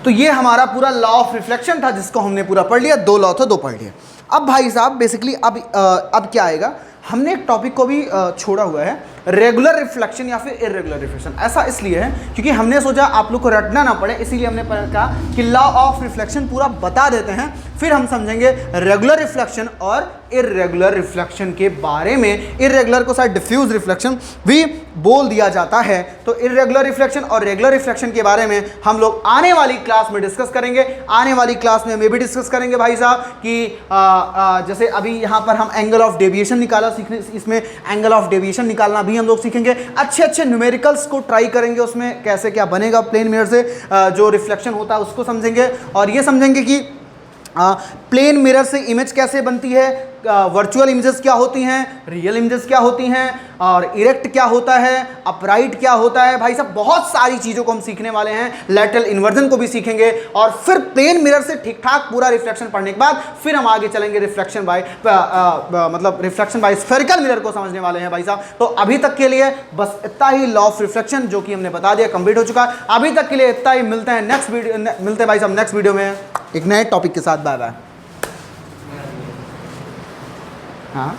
तो ये हमारा पूरा लॉ ऑफ रिफ्लेक्शन था, जिसको हमने पूरा पढ़ लिया। 2 लॉ थे, 2 पढ़ लिए। अब भाई साहब बेसिकली अब क्या आएगा? हमने एक टॉपिक को भी छोड़ा हुआ है, रेगुलर रिफ्लेक्शन या फिर इरेगुलर रिफ्लेक्शन। ऐसा इसलिए है क्योंकि हमने सोचा आप लोग को रटना ना पड़े, इसीलिए हमने कहा कि लॉ ऑफ रिफ्लेक्शन पूरा बता देते हैं, फिर हम समझेंगे रेगुलर रिफ्लेक्शन और इरेगुलर रिफ्लेक्शन के बारे में। इरेगुलर को शायद डिफ्यूज रिफ्लेक्शन भी बोल दिया जाता है। तो इरेगुलर रिफ्लेक्शन और रेगुलर रिफ्लेक्शन के बारे में हम लोग आने वाली क्लास में डिस्कस करेंगे। आने वाली क्लास में भी डिस्कस करेंगे भाई साहब कि जैसे अभी यहाँ पर हम एंगल ऑफ डेविएशन निकाला सीखने, इसमें एंगल ऑफ डेविएशन निकालना भी हम लोग सीखेंगे, अच्छे अच्छे न्यूमेरिकल्स को ट्राई करेंगे, उसमें कैसे क्या बनेगा प्लेन मिरर से जो रिफ्लेक्शन होता है उसको समझेंगे, और ये समझेंगे कि प्लेन मिरर से इमेज कैसे बनती है, वर्चुअल इमेजेस क्या होती हैं, रियल इमेजेस क्या होती हैं, और इरेक्ट क्या होता है, अपराइट क्या होता है। भाई साहब बहुत सारी चीज़ों को हम सीखने वाले हैं, लैटरल इन्वर्जन को भी सीखेंगे, और फिर प्लेन मिरर से ठीक ठाक पूरा रिफ्लेक्शन पढ़ने के बाद फिर हम आगे चलेंगे रिफ्लेक्शन बाय मतलब रिफ्लेक्शन बाय स्फेरिकल मिरर को समझने वाले हैं भाई साहब। तो अभी तक के लिए बस इतना ही, लॉ ऑफ रिफ्लेक्शन जो कि हमने बता दिया कंप्लीट हो चुका है। अभी तक के लिए इतना ही, मिलते हैं नेक्स्ट वीडियो, मिलते हैं भाई साहब नेक्स्ट वीडियो में एक नए टॉपिक के साथ। Bye bye. हाँ।